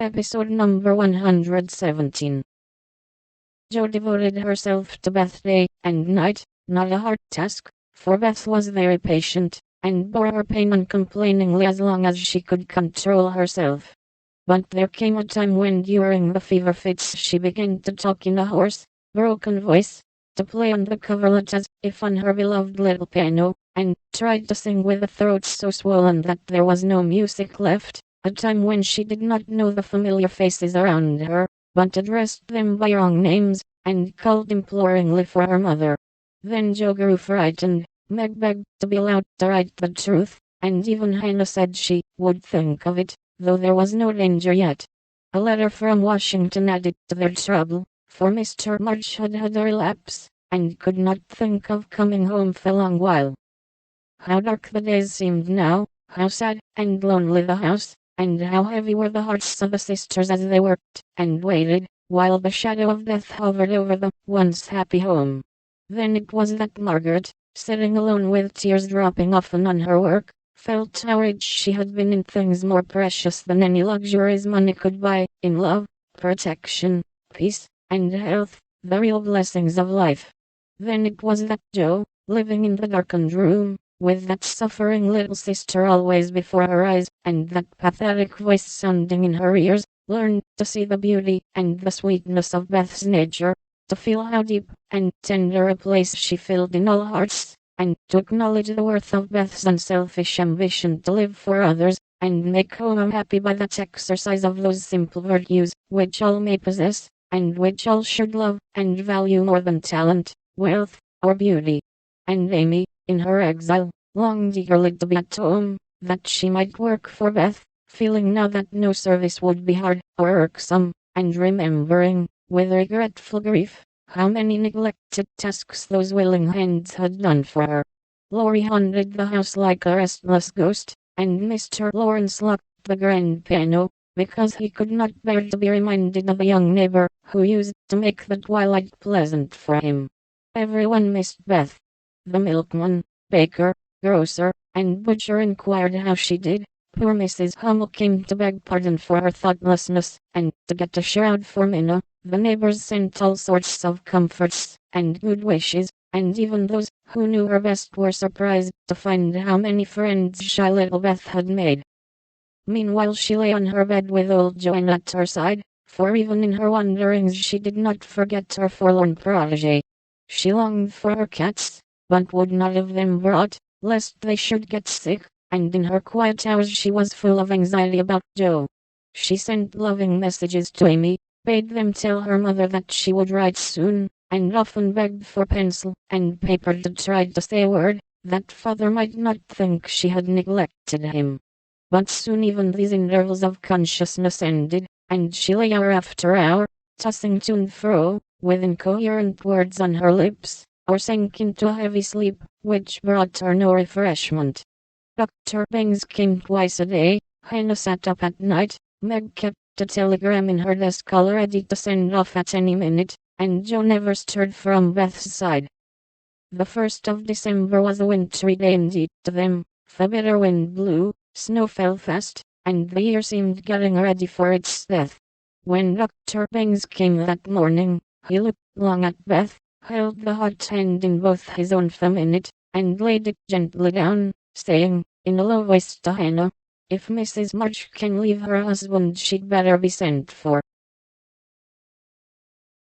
Episode number 117. Jo devoted herself to Beth day and night, not a hard task, for Beth was very patient, and bore her pain uncomplainingly as long as she could control herself. But there came a time when during the fever fits she began to talk in a hoarse, broken voice, to play on the coverlet as if on her beloved little piano, and tried to sing with a throat so swollen that there was no music left. A time when she did not know the familiar faces around her, but addressed them by wrong names, and called imploringly for her mother. Then Jo grew frightened. Meg begged to be allowed to write the truth, and even Hannah said she would think of it, though there was no danger yet. A letter from Washington added to their trouble, for Mr. March had had a relapse, and could not think of coming home for a long while. How dark the days seemed now, how sad and lonely the house, and how heavy were the hearts of the sisters as they worked and waited, while the shadow of death hovered over the once happy home. Then it was that Margaret, sitting alone with tears dropping often on her work, felt how rich she had been in things more precious than any luxuries money could buy, in love, protection, peace, and health, the real blessings of life. Then it was that Jo, living in the darkened room, with that suffering little sister always before her eyes, and that pathetic voice sounding in her ears, learned to see the beauty and the sweetness of Beth's nature, to feel how deep and tender a place she filled in all hearts, and to acknowledge the worth of Beth's unselfish ambition to live for others, and make home happy by that exercise of those simple virtues, which all may possess, and which all should love and value more than talent, wealth, or beauty. And Amy, in her exile, longed eagerly to be at home, that she might work for Beth, feeling now that no service would be hard or irksome, and remembering, with regretful grief, how many neglected tasks those willing hands had done for her. Laurie haunted the house like a restless ghost, and Mr. Lawrence locked the grand piano, because he could not bear to be reminded of a young neighbor who used to make the twilight pleasant for him. Everyone missed Beth. The milkman, baker, grocer, and butcher inquired how she did. Poor Mrs. Hummel came to beg pardon for her thoughtlessness, and to get a shroud for Minna. The neighbors sent all sorts of comforts and good wishes, and even those who knew her best were surprised to find how many friends shy little Beth had made. Meanwhile she lay on her bed with old Joanne at her side, for even in her wanderings she did not forget her forlorn protege. She longed for her cats, but would not have them brought, lest they should get sick, and in her quiet hours she was full of anxiety about Jo. She sent loving messages to Amy, bade them tell her mother that she would write soon, and often begged for pencil and paper to try to say a word, that father might not think she had neglected him. But soon even these intervals of consciousness ended, and she lay hour after hour, tossing to and fro, with incoherent words on her lips, or sank into a heavy sleep, which brought her no refreshment. Dr. Bangs came twice a day, Hannah sat up at night, Meg kept a telegram in her desk all ready to send off at any minute, and Jo never stirred from Beth's side. The 1st of December was a wintry day indeed to them. The bitter wind blew, snow fell fast, and the year seemed getting ready for its death. When Dr. Bangs came that morning, he looked long at Beth, held the hot hand in both his own for a minute, and laid it gently down, saying, in a low voice to Hannah, "If Mrs. March can leave her husband she'd better be sent for.